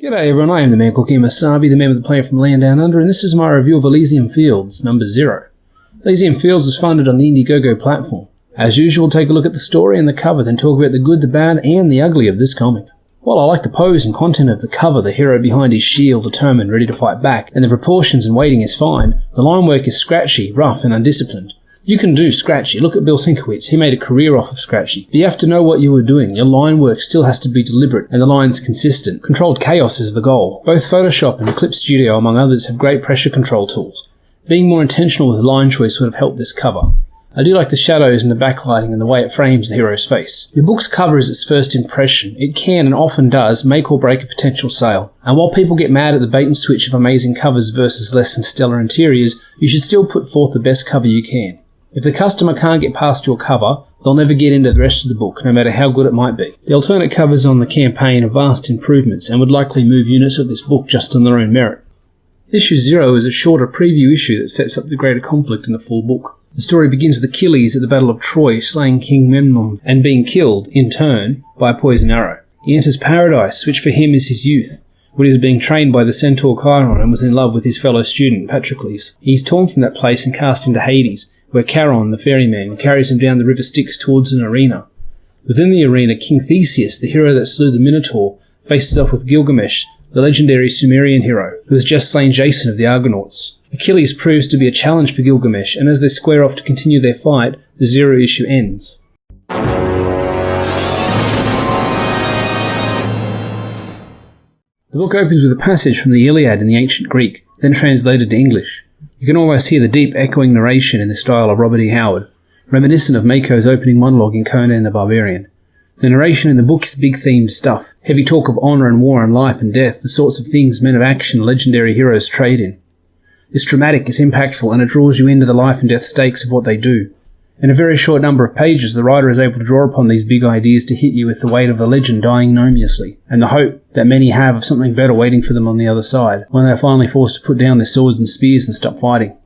G'day everyone, I am the man called Kemosabe, the man with the plan from Land Down Under, and this is my review of ELYSIAN FIELDS, number 0. ELYSIAN FIELDS was funded on the Indiegogo platform. As usual, take a look at the story and the cover, then talk about the good, the bad, and the ugly of this comic. While I like the pose and content of the cover, the hero behind his shield, determined, ready to fight back, and the proportions and weighting is fine, the line work is scratchy, rough, and undisciplined. You can do scratchy. Look at Bill Sienkiewicz. He made a career off of scratchy. But you have to know what you were doing. Your line work still has to be deliberate and the lines consistent. Controlled chaos is the goal. Both Photoshop and Clip Studio, among others, have great pressure control tools. Being more intentional with line choice would have helped this cover. I do like the shadows and the backlighting and the way it frames the hero's face. Your book's cover is its first impression. It can, and often does, make or break a potential sale. And while people get mad at the bait and switch of amazing covers versus less than stellar interiors, you should still put forth the best cover you can. If the customer can't get past your cover, they'll never get into the rest of the book, no matter how good it might be. The alternate covers on the campaign are vast improvements and would likely move units of this book just on their own merit. Issue 0 is a shorter preview issue that sets up the greater conflict in the full book. The story begins with Achilles at the Battle of Troy slaying King Memnon and being killed, in turn, by a poison arrow. He enters paradise, which for him is his youth, when he was being trained by the centaur Chiron and was in love with his fellow student, Patroclus. He is torn from that place and cast into Hades, where Charon, the ferryman, carries him down the river Styx towards an arena. Within the arena, King Theseus, the hero that slew the Minotaur, faces off with Gilgamesh, the legendary Sumerian hero, who has just slain Jason of the Argonauts. Achilles proves to be a challenge for Gilgamesh, and as they square off to continue their fight, the 0 issue ends. The book opens with a passage from the Iliad in the ancient Greek, then translated to English. You can almost hear the deep echoing narration in the style of Robert E. Howard, reminiscent of Mako's opening monologue in Conan the Barbarian. The narration in the book is big themed stuff, heavy talk of honour and war and life and death, the sorts of things men of action and legendary heroes trade in. It's dramatic, it's impactful, and it draws you into the life and death stakes of what they do. In a very short number of pages, the writer is able to draw upon these big ideas to hit you with the weight of a legend dying ignominiously, and the hope that many have of something better waiting for them on the other side, when they are finally forced to put down their swords and spears and stop fighting.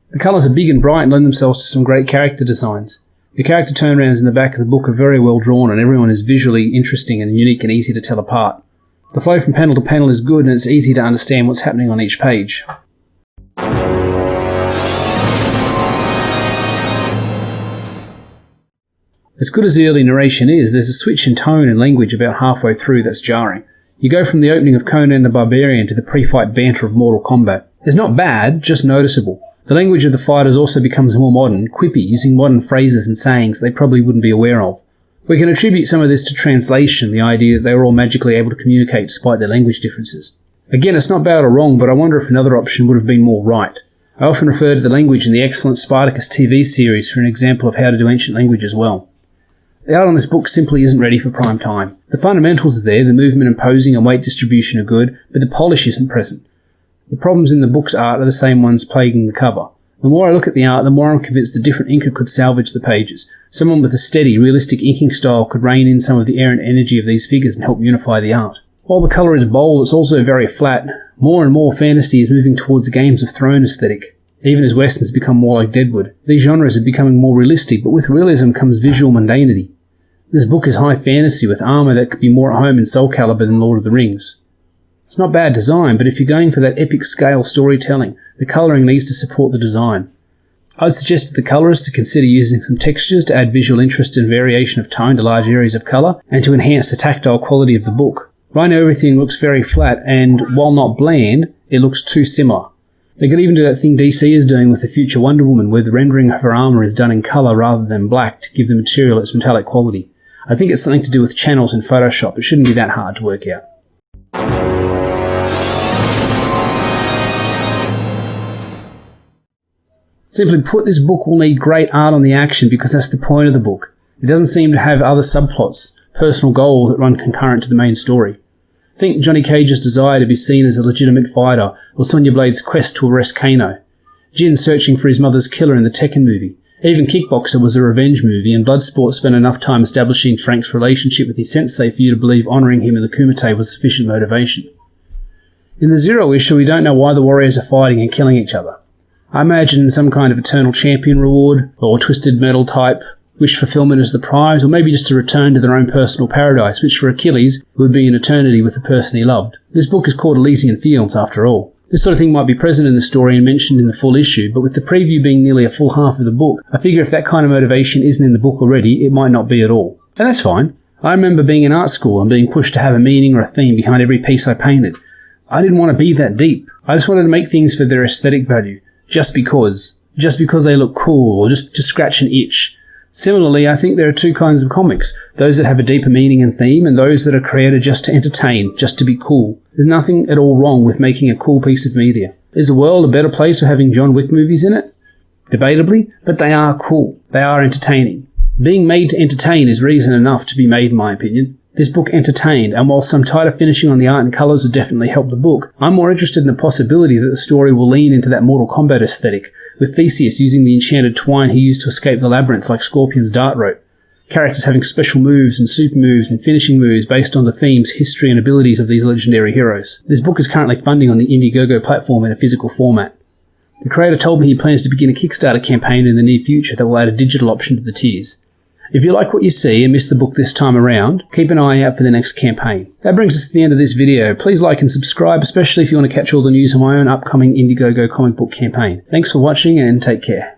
The colours are big and bright and lend themselves to some great character designs. The character turnarounds in the back of the book are very well drawn, and everyone is visually interesting and unique and easy to tell apart. The flow from panel to panel is good, and it's easy to understand what's happening on each page. As good as the early narration is, there's a switch in tone and language about halfway through that's jarring. You go from the opening of Conan the Barbarian to the pre-fight banter of Mortal Kombat. It's not bad, just noticeable. The language of the fighters also becomes more modern, quippy, using modern phrases and sayings they probably wouldn't be aware of. We can attribute some of this to translation, the idea that they were all magically able to communicate despite their language differences. Again, it's not bad or wrong, but I wonder if another option would have been more right. I often refer to the language in the excellent Spartacus TV series for an example of how to do ancient language as well. The art on this book simply isn't ready for prime time. The fundamentals are there, the movement and posing and weight distribution are good, but the polish isn't present. The problems in the book's art are the same ones plaguing the cover. The more I look at the art, the more I'm convinced a different inker could salvage the pages. Someone with a steady, realistic inking style could rein in some of the errant energy of these figures and help unify the art. While the colour is bold, it's also very flat. More and more fantasy is moving towards a Games of Thrones aesthetic, even as westerns become more like Deadwood. These genres are becoming more realistic, but with realism comes visual mundanity. This book is high fantasy with armour that could be more at home in Soul Calibur than Lord of the Rings. It's not bad design, but if you're going for that epic scale storytelling, the colouring needs to support the design. I'd suggest to the colourist to consider using some textures to add visual interest and variation of tone to large areas of colour, and to enhance the tactile quality of the book. Right now everything looks very flat, and while not bland, it looks too similar. They could even do that thing DC is doing with the future Wonder Woman, where the rendering of her armour is done in colour rather than black to give the material its metallic quality. I think it's something to do with channels in Photoshop. It shouldn't be that hard to work out. Simply put, this book will need great art on the action because that's the point of the book. It doesn't seem to have other subplots, personal goals that run concurrent to the main story. Think Johnny Cage's desire to be seen as a legitimate fighter, or Sonya Blade's quest to arrest Kano. Jin searching for his mother's killer in the Tekken movie. Even Kickboxer was a revenge movie, and Bloodsport spent enough time establishing Frank's relationship with his sensei for you to believe honouring him in the Kumite was sufficient motivation. In the 0 issue, we don't know why the warriors are fighting and killing each other. I imagine some kind of eternal champion reward, or twisted metal type Wish fulfillment as the prize, or maybe just to return to their own personal paradise, which for Achilles would be an eternity with the person he loved. This book is called Elysian Fields, after all. This sort of thing might be present in the story and mentioned in the full issue, but with the preview being nearly a full half of the book, I figure if that kind of motivation isn't in the book already, it might not be at all. And that's fine. I remember being in art school and being pushed to have a meaning or a theme behind every piece I painted. I didn't want to be that deep. I just wanted to make things for their aesthetic value, just because they look cool, or just to scratch an itch. Similarly, I think there are two kinds of comics, those that have a deeper meaning and theme, and those that are created just to entertain, just to be cool. There's nothing at all wrong with making a cool piece of media. Is the world a better place for having John Wick movies in it? Debatably, but they are cool. They are entertaining. Being made to entertain is reason enough to be made, in my opinion. This book entertained, and while some tighter finishing on the art and colours would definitely help the book, I'm more interested in the possibility that the story will lean into that Mortal Kombat aesthetic, with Theseus using the enchanted twine he used to escape the labyrinth like Scorpion's dart rope. Characters having special moves and super moves and finishing moves based on the themes, history and abilities of these legendary heroes. This book is currently funding on the Indiegogo platform in a physical format. The creator told me he plans to begin a Kickstarter campaign in the near future that will add a digital option to the tiers. If you like what you see and missed the book this time around, keep an eye out for the next campaign. That brings us to the end of this video. Please like and subscribe, especially if you want to catch all the news on my own upcoming Indiegogo comic book campaign. Thanks for watching and take care.